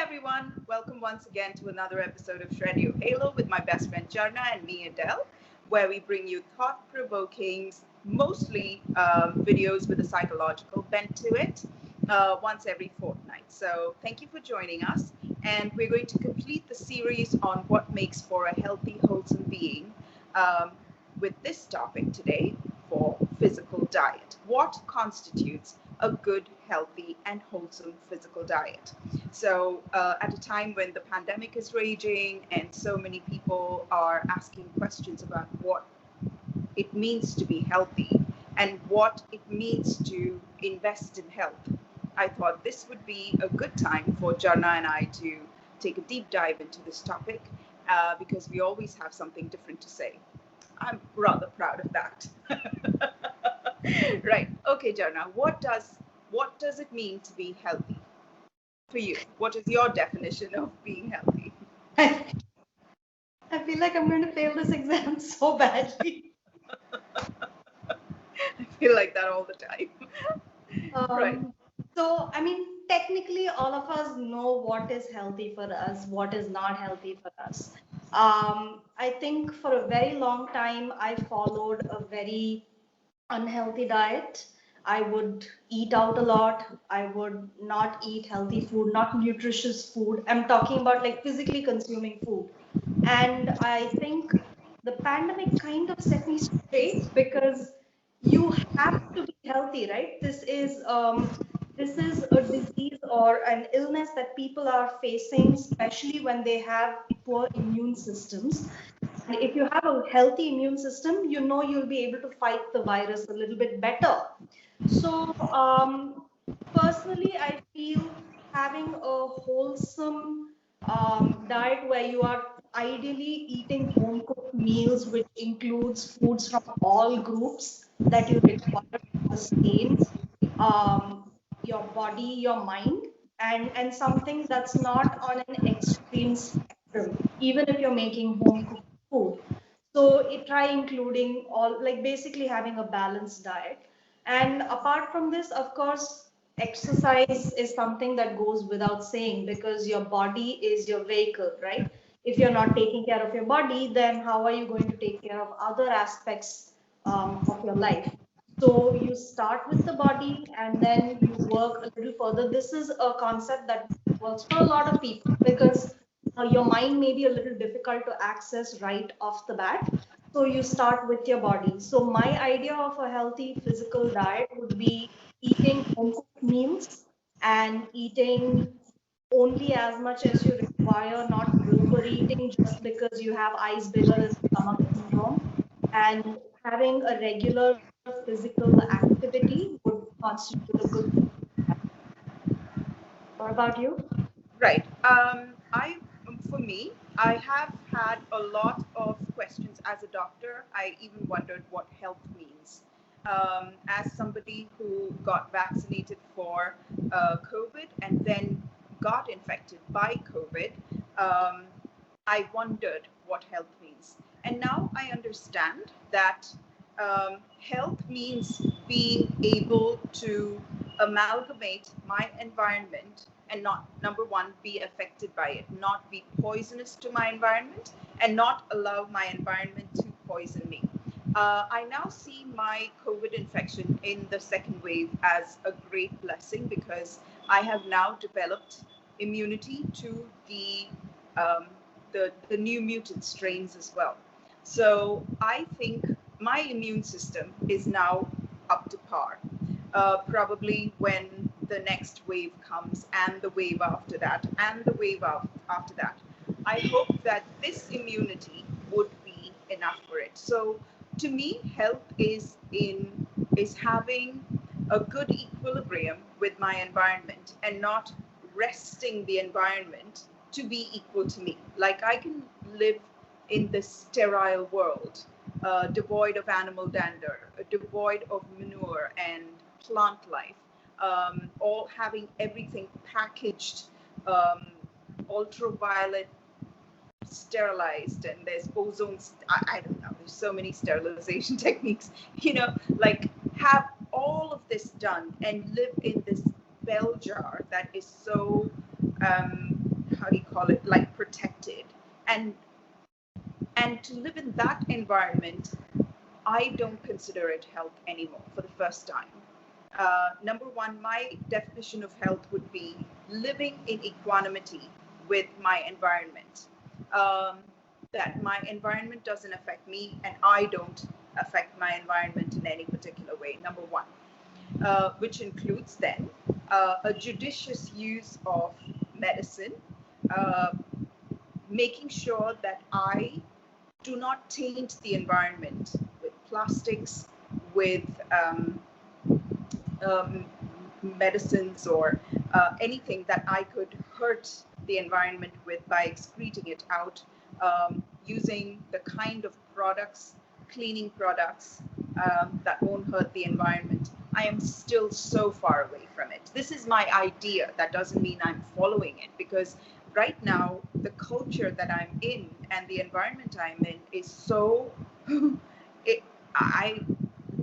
everyone. Welcome once again to another episode of Shred Your Halo with my best friend Jharna and me, Edel, where we bring you thought-provoking, mostly videos with a psychological bent to it, once every fortnight. So thank you for joining us. And we're going to complete the series on what makes for a healthy, wholesome being um, with this topic today for physical diet. What constitutes a good, healthy, and wholesome physical diet? So, at a time when the pandemic is raging and so many people are asking questions about what it means to be healthy and what it means to invest in health, I thought this would be a good time for Jana and I to take a deep dive into this topic because we always have something different to say. I'm rather proud of that. Right. Okay, Jana, what does it mean to be healthy for you? What is your definition of being healthy? I feel like I'm going to fail this exam so badly. I feel like that all the time. Right. Um, technically, all of us know what is healthy for us, what is not healthy for us. I think for a very long time, I followed a very unhealthy diet. I would eat out a lot. I would not eat healthy food, not nutritious food. I'm talking about like physically consuming food. And I think the pandemic kind of set me straight because you have to be healthy, right? This is a disease or an illness that people are facing, especially when they have poor immune systems. And if you have a healthy immune system, you know you'll be able to fight the virus a little bit better. So, personally, I feel having a wholesome diet where you are ideally eating home cooked meals, which includes foods from all groups that you require to sustain your body, your mind, and something that's not on an extreme spectrum, even if you're making home cooked food. So it try including all like basically having a balanced diet. And apart from this, of course, exercise is something that goes without saying because your body is your vehicle, right? If you're not taking care of your body, then how are you going to take care of other aspects of your life? So you start with the body and then you work a little further. This is a concept that works for a lot of people because your mind may be a little difficult to access right off the bat. So you start with your body. So my idea of a healthy physical diet would be eating home cooked meals and eating only as much as you require, not overeating just because you have eyes bigger than stomach syndrome, and having a regular physical activity would constitute a good. What about you? Right. For me, I have had a lot of questions as a doctor. I even wondered what health means. As somebody who got vaccinated for COVID and then got infected by COVID, um, I wondered what health means. And now I understand that health means being able to amalgamate my environment and not, number one, be affected by it, not be poisonous to my environment, and not allow my environment to poison me. I now see my COVID infection in the second wave as a great blessing because I have now developed immunity to um, the new mutant strains as well. So I think my immune system is now up to par. Probably when the next wave comes, and the wave after that, and the wave after that, I hope that this immunity would be enough for it. So to me, health is having a good equilibrium with my environment and not resting the environment to be equal to me. Like I can live in this sterile world, devoid of animal dander, devoid of manure and plant life, all having everything packaged, um, ultraviolet sterilized, and there's ozone. I don't know. There's so many sterilization techniques. Like have all of this done and live in this bell jar that is so how do you call it, like protected, and and to live in that environment, I don't consider it health anymore for the first time. Number one, my definition of health would be living in equanimity with my environment. Um, that my environment doesn't affect me and I don't affect my environment in any particular way. Number one, which includes then a judicious use of medicine, uh, making sure that I do not taint the environment with plastics, with um, medicines, or anything that I could hurt the environment with by excreting it out, using the kind of products, cleaning products that won't hurt the environment. I am still so far away from it. This is my idea. That doesn't mean I'm following it, because right now the culture that I'm in and the environment I'm in is so it, I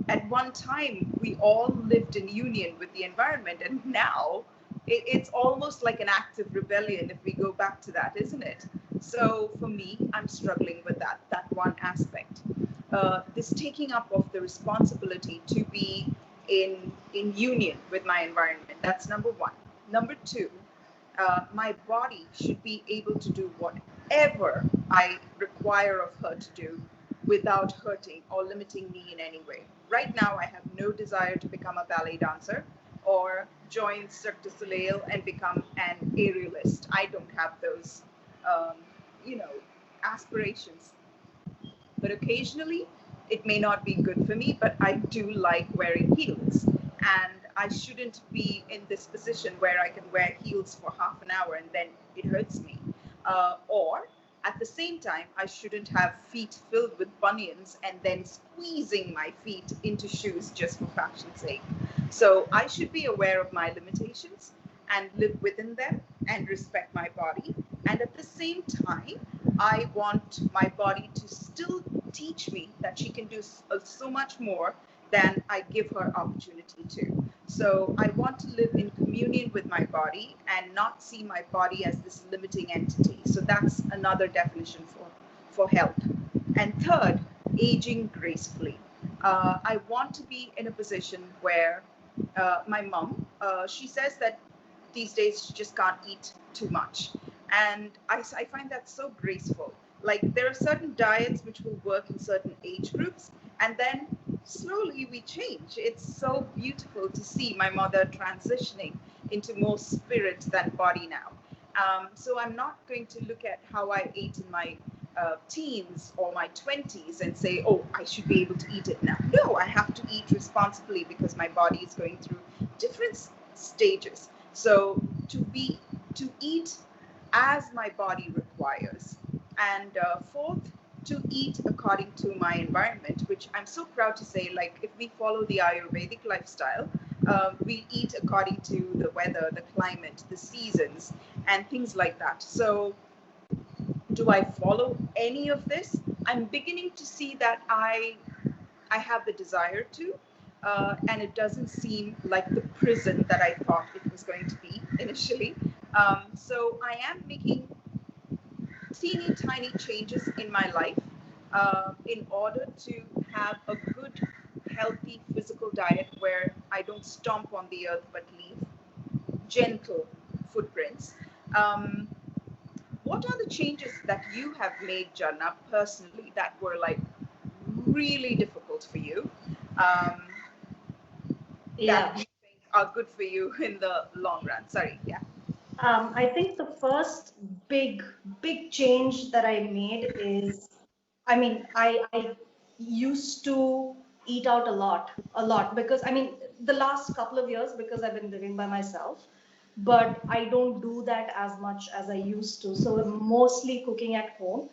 at one time we all lived in union with the environment, and now it's almost like an act of rebellion if we go back to that, isn't it? So for me, I'm struggling with that one aspect, this taking up of the responsibility to be in union with my environment. That's number one. Number two, my body should be able to do whatever I require of her to do without hurting or limiting me in any way. Right now, I have no desire to become a ballet dancer or join Cirque du Soleil and become an aerialist. I don't have those, um, you know, aspirations. But occasionally, it may not be good for me, but I do like wearing heels. And I shouldn't be in this position where I can wear heels for half an hour and then it hurts me. Or at the same time, I shouldn't have feet filled with bunions and then squeezing my feet into shoes just for fashion's sake. So I should be aware of my limitations and live within them and respect my body. And at the same time, I want my body to still teach me that she can do so much more than I give her opportunity to. So I want to live in communion with my body and not see my body as this limiting entity. So that's another definition for health. And third, aging gracefully. I want to be in a position where my mom, she says that these days she just can't eat too much. And I find that so graceful. Like there are certain diets which will work in certain age groups, and then slowly we change. It's so beautiful to see my mother transitioning into more spirit than body now. So I'm not going to look at how I ate in my teens or my 20s and say, oh, I should be able to eat it now. No, I have to eat responsibly because my body is going through different stages. So to eat as my body requires. And fourth, to eat according to my environment, which I'm so proud to say, like if we follow the Ayurvedic lifestyle, we eat according to the weather, the climate, the seasons, and things like that. So do I follow any of this? I'm beginning to see that I have the desire to, and it doesn't seem like the prison that I thought it was going to be initially. So I am making teeny tiny changes in my life in order to have a good, healthy physical diet where I don't stomp on the earth but leave gentle footprints. Um, what are the changes that you have made, Jharna, personally, that were like really difficult for you, um, that Yeah. you think are good for you in the long run? Sorry, yeah. I think the first big change that I made is, I mean, I used to eat out a lot, because I mean, the last couple of years, because I've been living by myself, but I don't do that as much as I used to. So I'm mostly cooking at home,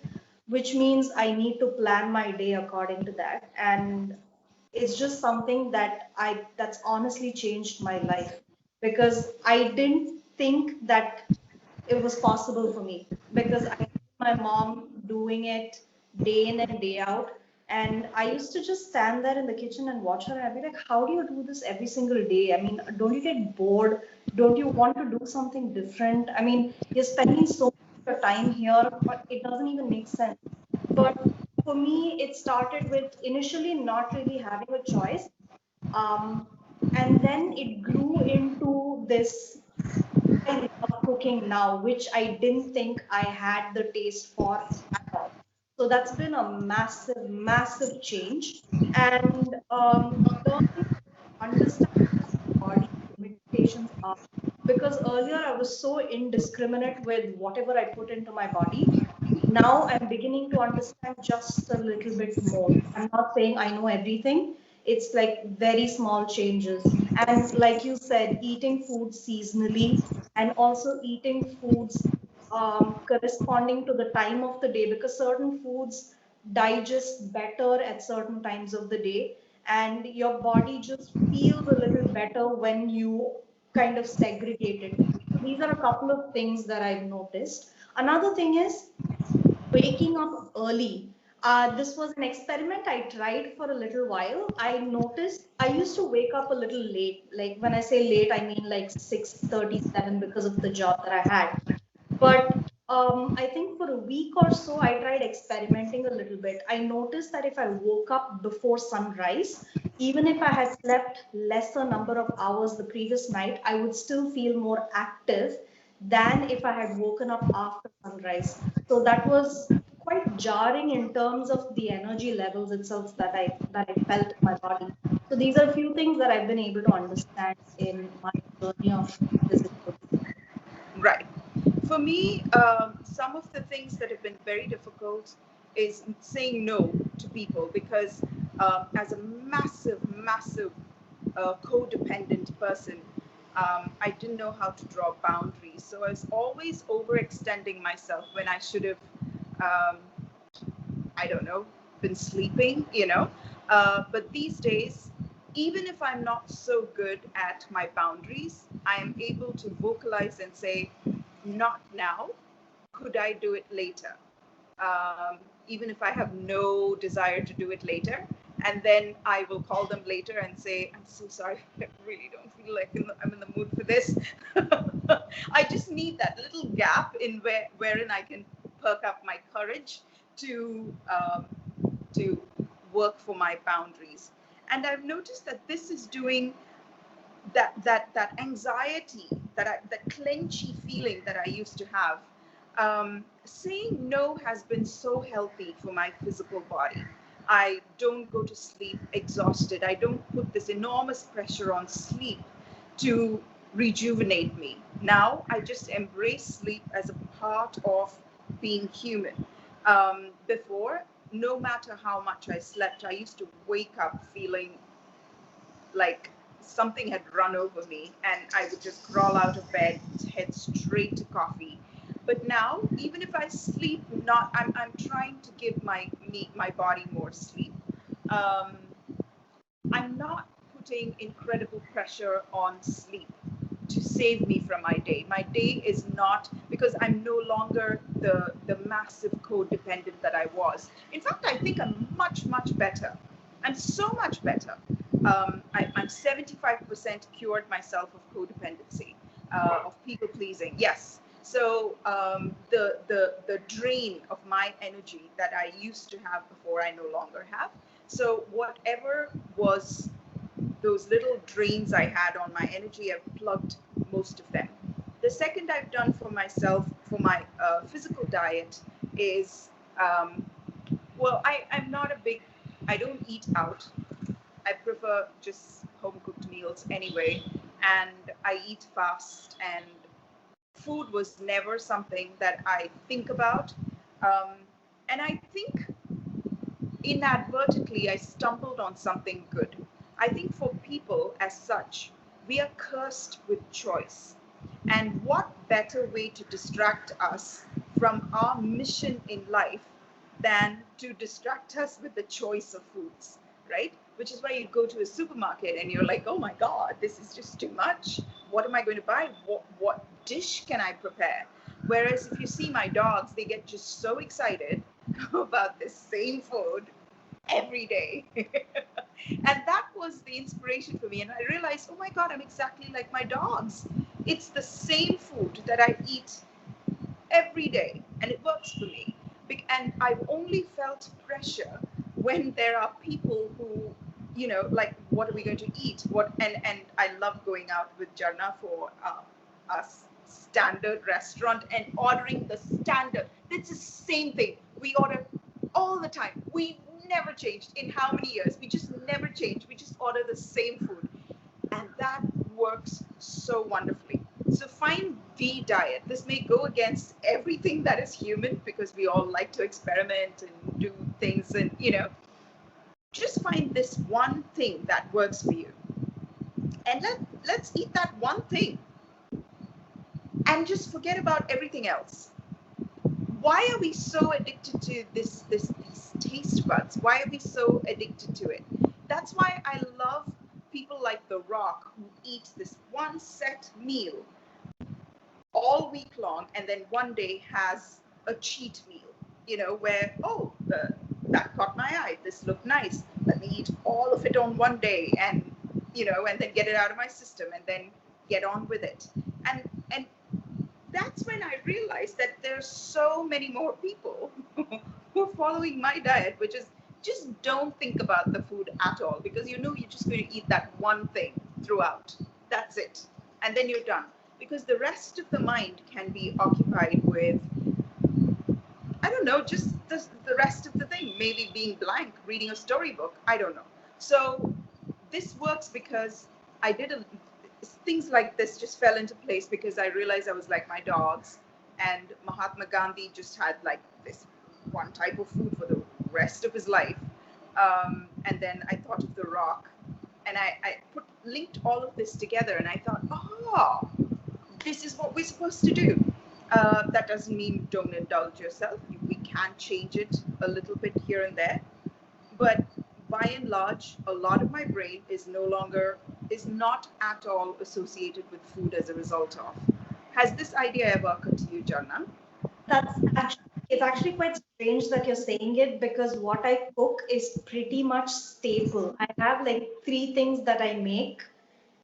which means I need to plan my day according to that. And it's just something that's honestly changed my life, because I didn't think that it was possible for me, because I see my mom doing it day in and day out, And I used to just stand there in the kitchen and watch her, and I'd be like, how do you do this every single day? I mean, don't you get bored? Don't you want to do something different? I mean, you're spending so much of your time here, but it doesn't even make sense. But for me, it started with initially not really having a choice. Um, and then it grew into this. I love cooking now, which I didn't think I had the taste for at all. So that's been a massive, massive change. And learning to understand what body limitations are. Because earlier I was so indiscriminate with whatever I put into my body. Now I'm beginning to understand just a little bit more. I'm not saying I know everything. It's like very small changes. And like you said, eating food seasonally and also eating foods corresponding to the time of the day, because certain foods digest better at certain times of the day, and your body just feels a little better when you kind of segregate it. So these are a couple of things that I've noticed. Another thing is waking up early. This was an experiment I tried for a little while. I noticed I used to wake up a little late. Like when I say late, I mean like 6:37 because of the job that I had. But I think for a week or so, I tried experimenting a little bit. I noticed that if I woke up before sunrise, even if I had slept lesser number of hours the previous night, I would still feel more active than if I had woken up after sunrise. So that was quite jarring in terms of the energy levels itself that I felt in my body. So these are a few things that I've been able to understand in my journey of physical. Right. For me, some of the things that have been very difficult is saying no to people because, as a massive, massive codependent person, I didn't know how to draw boundaries. So I was always overextending myself when I should have, um, I don't know, been sleeping, you know. But these days, even if I'm not so good at my boundaries, I am able to vocalize and say, not now. Could I do it later? Even if I have no desire to do it later. And then I will call them later and say, I'm so sorry, I really don't feel like I'm in the mood for this. I just need that little gap in wherein I can perk up my courage to work for my boundaries. And I've noticed that this is doing that anxiety, that clenchy feeling that I used to have. Saying no has been so healthy for my physical body. I don't go to sleep exhausted. I don't put this enormous pressure on sleep to rejuvenate me. Now I just embrace sleep as a part of being human. Before, no matter how much I slept, I used to wake up feeling like something had run over me and I would just crawl out of bed, head straight to coffee. But now, even if I sleep, not I'm trying to give my body more sleep. Um, I'm not putting incredible pressure on sleep to save me from my day. My day is not because I'm no longer the massive codependent that I was. In fact, I think I'm much better. I'm so much better. I'm 75% cured myself of codependency, of people pleasing. Yes. So the drain of my energy that I used to have before, I no longer have. So whatever was those little drains I had on my energy, I've plugged most of them. The second I've done for myself for my physical diet is, well, I'm not a big, I don't eat out. I prefer just home cooked meals anyway, and I eat fast. And food was never something that I think about. Um, and I think inadvertently I stumbled on something good. I think for people as such, we are cursed with choice. And what better way to distract us from our mission in life than to distract us with the choice of foods, right? Which is why you go to a supermarket and you're like, oh my God, this is just too much. What am I going to buy? What dish can I prepare? Whereas if you see my dogs, they get just so excited about this same food every day. And that was the inspiration for me. And I realized, oh my God, I'm exactly like my dogs. It's the same food that I eat every day, and it works for me. And I've only felt pressure when there are people who, like, what are we going to eat? And I love going out with Jarna for a standard restaurant and ordering the standard. It's the same thing. We order all the time. We never changed in how many years? We just never changed. We just order the same food, and that works so wonderfully. So find the diet. This may go against everything that is human because we all like to experiment and do things, and just find this one thing that works for you, and let's eat that one thing and just forget about everything else. Why are we so addicted to these taste buds? Why are we so addicted to it? That's why I love people like The Rock who eat this one set meal all week long and then one day has a cheat meal, where, oh, that caught my eye, this looked nice, let me eat all of it on one day, and then get it out of my system and then get on with it. And that's when I realized that there's so many more people who are following my diet, which is just don't think about the food at all, because you're just going to eat that one thing throughout. That's it. And then you're done. Because the rest of the mind can be occupied with, I don't know, just the rest of the thing, maybe being blank, reading a storybook. I don't know. So this works because I did things like this just fell into place because I realized I was like my dogs, and Mahatma Gandhi just had like this one type of food for the rest of his life. And then I thought of The Rock, and I linked all of this together, and I thought, oh, this is what we're supposed to do. That doesn't mean don't indulge yourself. We can change it a little bit here and there, but by and large, a lot of my brain is not at all associated with food as a result of. Has this idea ever occurred to you, Jarna? That's actually, it's actually quite strange that you're saying it because what I cook is pretty much staple. I have like three things that I make,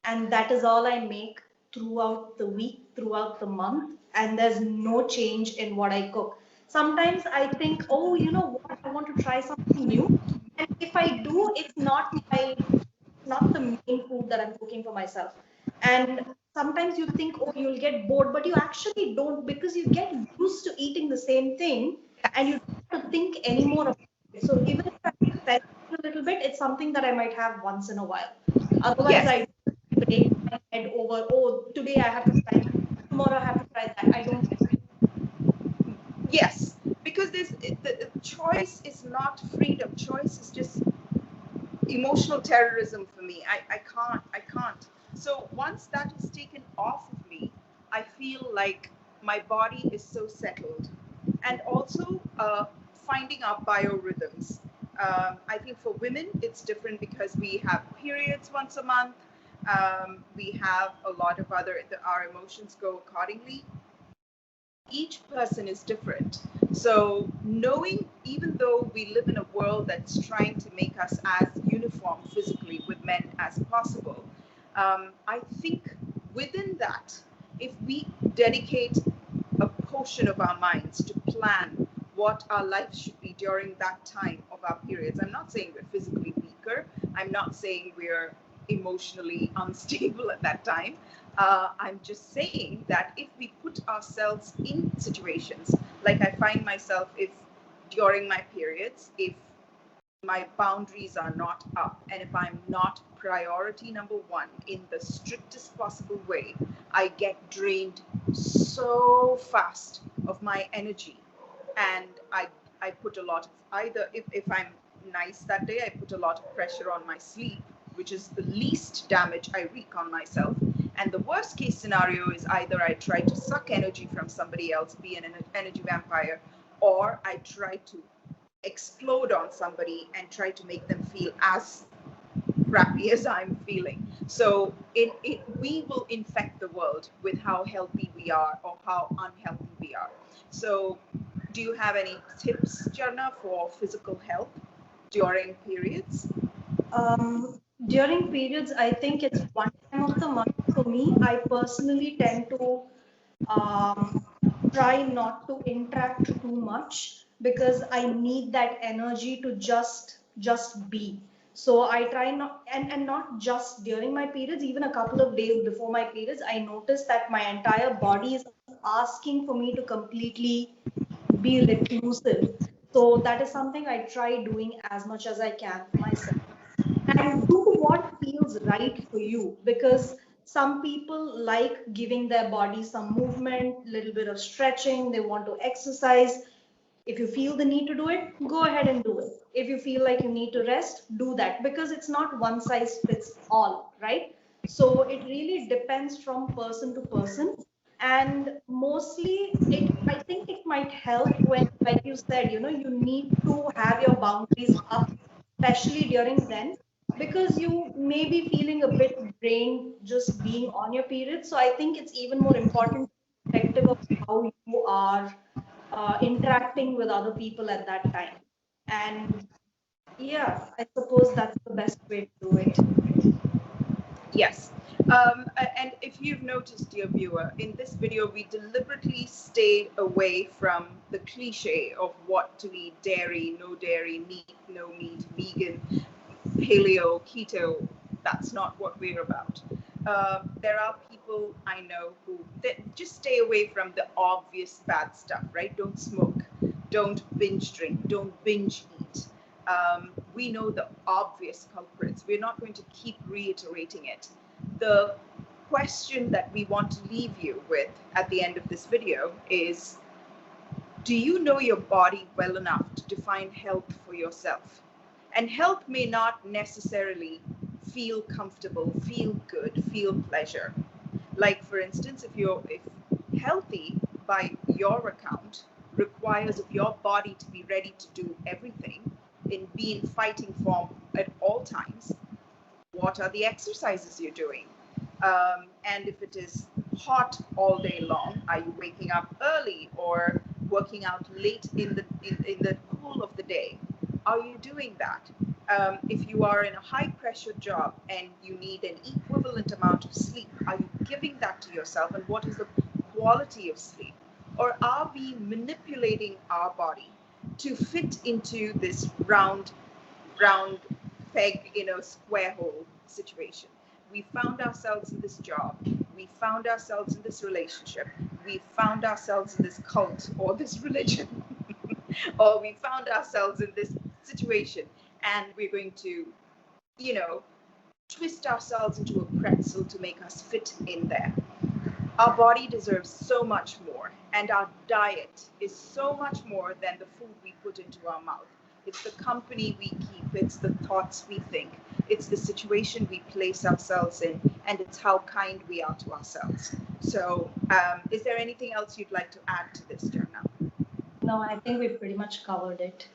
and that is all I make throughout the week, throughout the month, and there's no change in what I cook. Sometimes I think, oh, you know what, I want to try something new. And if I do, it's not the main food that I'm cooking for myself. And sometimes you think, oh, you'll get bored, but you actually don't because you get used to eating the same thing and you Yes. don't have to think anymore about it. So even if I experiment a little bit, it's something that I might have once in a while. Otherwise, Yes. I break my head over, oh, today I have to try this, tomorrow I have to try that. I don't. Yes. Because the choice is not freedom. Choice is just emotional terrorism for me. I can't. So once that is taken off of me, I feel like my body is so settled. And also finding our biorhythms. I think for women it's different because we have periods once a month. We have a lot of our emotions go accordingly. Each person is different. So, knowing, even though we live in a world that's trying to make us as uniform physically with men as possible, I think within that, if we dedicate a portion of our minds to plan what our life should be during that time of our periods, I'm not saying we're physically weaker, I'm not saying we're emotionally unstable at that time. I'm just saying that if we put ourselves in situations, like I find myself, if during my periods, if my boundaries are not up and if I'm not priority number one in the strictest possible way, I get drained so fast of my energy. And I put a lot of, either if I'm nice that day, I put a lot of pressure on my sleep, which is the least damage I wreak on myself. And the worst case scenario is either I try to suck energy from somebody else, be an energy vampire, or I try to explode on somebody and try to make them feel as crappy as I'm feeling. So we will infect the world with how healthy we are or how unhealthy we are. So do you have any tips, Jarna, for physical health? during periods? During periods, I think it's one time of the month. For me, I personally tend to um, try not to interact too much because I need that energy to just be. So I try not, and not just during my periods, even a couple of days before my periods, I notice that my entire body is asking for me to completely be reclusive. So that is something I try doing as much as I can for myself, and do what feels right for you, because some people like giving their body some movement, little bit of stretching, they want to exercise. If you feel the need to do it, go ahead and do it. If you feel like you need to rest, do that, because it's not one size fits all, right? So it really depends from person to person. And mostly I think it might help when, like you said, you need to have your boundaries up, especially during then, because you may be feeling a bit drained just being on your period. So I think it's even more important perspective of how you are interacting with other people at that time. And yeah, I suppose that's the best way to do it. Yes. And if you've noticed, dear viewer, in this video, we deliberately stayed away from the cliche of what to eat: dairy, meat, no meat, vegan, paleo, keto. That's not what we're about. There are people I know who just stay away from the obvious bad stuff, right? Don't smoke, don't binge drink, don't binge eat. We know the obvious culprits. We're not going to keep reiterating it. The question that we want to leave you with at the end of this video is, do you know your body well enough to define health for yourself? And health may not necessarily feel comfortable, feel good, feel pleasure. Like, for instance, if healthy by your account requires of your body to be ready to do everything, be in fighting form at all times, what are the exercises you're doing? And if it is hot all day long, are you waking up early or working out late in the cool of the day? Are you doing that? If you are in a high pressure job and you need an equivalent amount of sleep, are you giving that to yourself? And what is the quality of sleep? Or are we manipulating our body to fit into this round peg in a square hole situation? We found ourselves in this job. We found ourselves in this relationship. We found ourselves in this cult or this religion. Or we found ourselves in this situation, and we're going to, you know, twist ourselves into a pretzel to make us fit in there. Our body deserves so much more, and our diet is so much more than the food we put into our mouth. It's the company we keep, it's the thoughts we think, it's the situation we place ourselves in, and it's how kind we are to ourselves. So, is there anything else you'd like to add to this, Jarna? No, I think we pretty much covered it.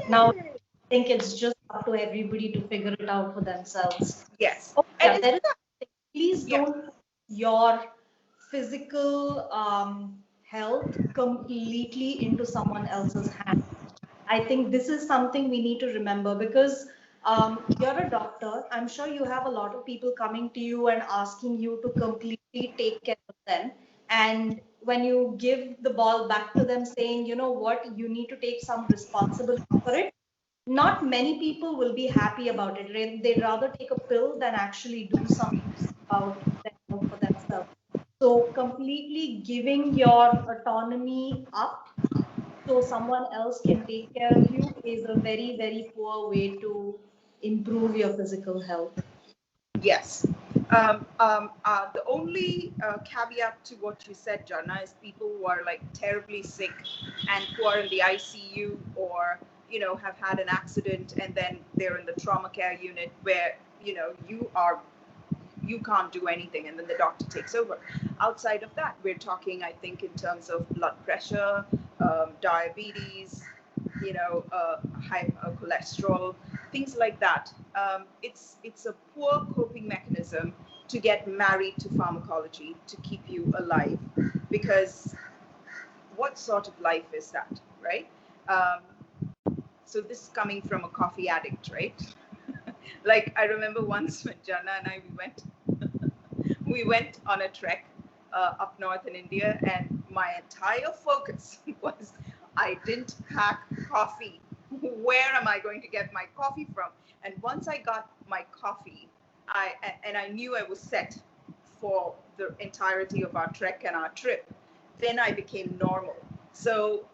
Now, I think it's just up to everybody to figure it out for themselves. Yes. Oh, And yeah, is there is that, please yeah, don't put your physical health completely into someone else's hand. I think this is something we need to remember, because you're a doctor. I'm sure you have a lot of people coming to you and asking you to completely take care of them. And when you give the ball back to them saying, you know what, you need to take some responsibility for it, not many people will be happy about it. They'd rather take a pill than actually do something about their health for themselves. So completely giving your autonomy up so someone else can take care of you is a very, very poor way to improve your physical health. yes. The only caveat to what you said, Jana, is people who are like terribly sick and who are in the ICU, or have had an accident and then they're in the trauma care unit where you can't do anything and then the doctor takes over. Outside of that, we're talking, I think, in terms of blood pressure, diabetes, high cholesterol, things like that. It's a poor coping mechanism to get married to pharmacology to keep you alive, because what sort of life is that, right? So this is coming from a coffee addict, right? Like I remember once when Jana and I we went on a trek up north in India, and my entire focus was I didn't pack coffee. Where am I going to get my coffee from? And once I got my coffee, I knew I was set for the entirety of our trek and our trip. Then I became normal. So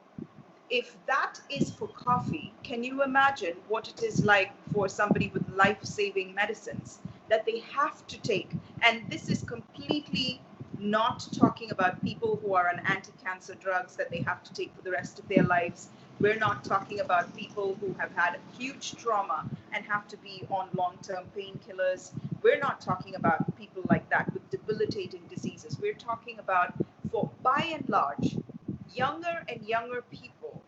if that is for coffee, can you imagine what it is like for somebody with life-saving medicines that they have to take? And this is completely not talking about people who are on anti-cancer drugs that they have to take for the rest of their lives. We're not talking about people who have had a huge trauma and have to be on long-term painkillers. We're not talking about people like that with debilitating diseases. We're talking about, for by and large, younger and younger people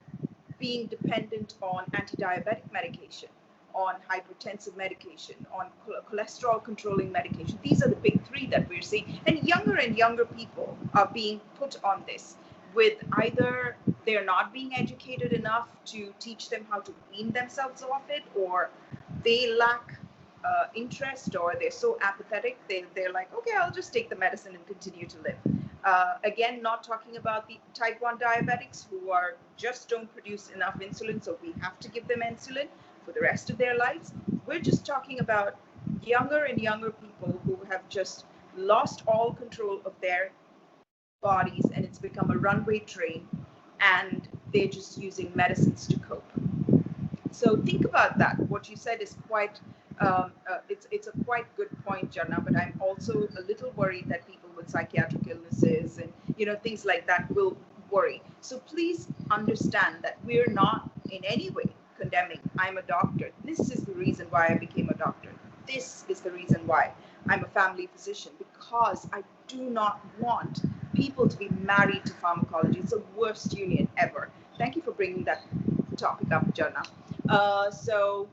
being dependent on anti-diabetic medication, on hypertensive medication, on cholesterol controlling medication. These are the big three that we're seeing. And younger people are being put on this with either they're not being educated enough to teach them how to wean themselves off it, or they lack interest, or they're so apathetic, they're like, okay, I'll just take the medicine and continue to live. Again, not talking about the type 1 diabetics who are just don't produce enough insulin, so we have to give them insulin for the rest of their lives. We're just talking about younger and younger people who have just lost all control of their bodies, and it's become a runway train, and they're just using medicines to cope. So think about that. What you said is quite, it's a quite good point, Jana, but I'm also a little worried that people with psychiatric illnesses and, things like that will worry. So please understand that we're not in any way condemning. I'm a doctor. This is the reason why I became a doctor. This is the reason why I'm a family physician, because I do not want people to be married to pharmacology. It's the worst union ever. Thank you for bringing that topic up, Jana. So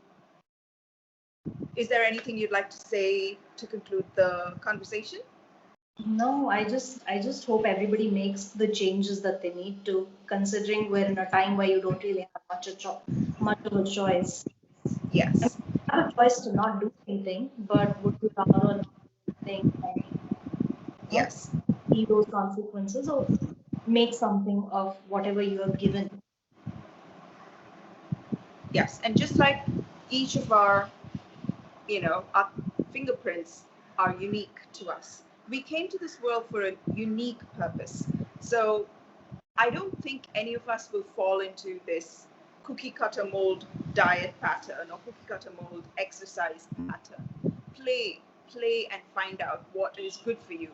is there anything you'd like to say to conclude the conversation? No, I just hope everybody makes the changes that they need to, considering we're in a time where you don't really have much of a choice. I mean, Yes. you have a choice to not do anything, but would you rather not do anything and not Yes. see those consequences, or make something of whatever you have given? Yes. And just like each of our fingerprints are unique to us. We came to this world for a unique purpose. So I don't think any of us will fall into this cookie cutter mold diet pattern or cookie cutter mold exercise pattern. Play and find out what is good for you.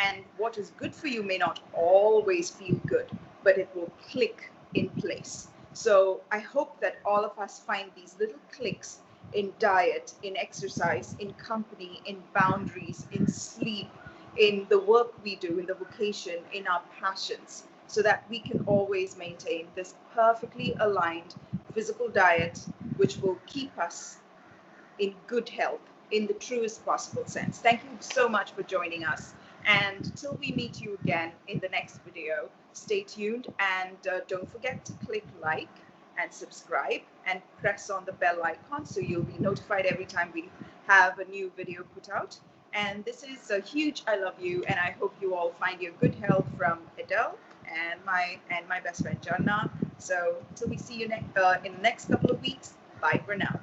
And what is good for you may not always feel good, but it will click in place. So I hope that all of us find these little clicks in diet, in exercise, in company, in boundaries, in sleep, in the work we do, in the vocation, in our passions, so that we can always maintain this perfectly aligned physical diet, which will keep us in good health in the truest possible sense. Thank you so much for joining us. And till we meet you again in the next video, stay tuned, and don't forget to click like and subscribe and press on the bell icon so you'll be notified every time we have a new video put out. And this is a huge I love you, and I hope you all find your good health from Edel and my best friend Jharna. So till we see you in the next couple of weeks, bye for now.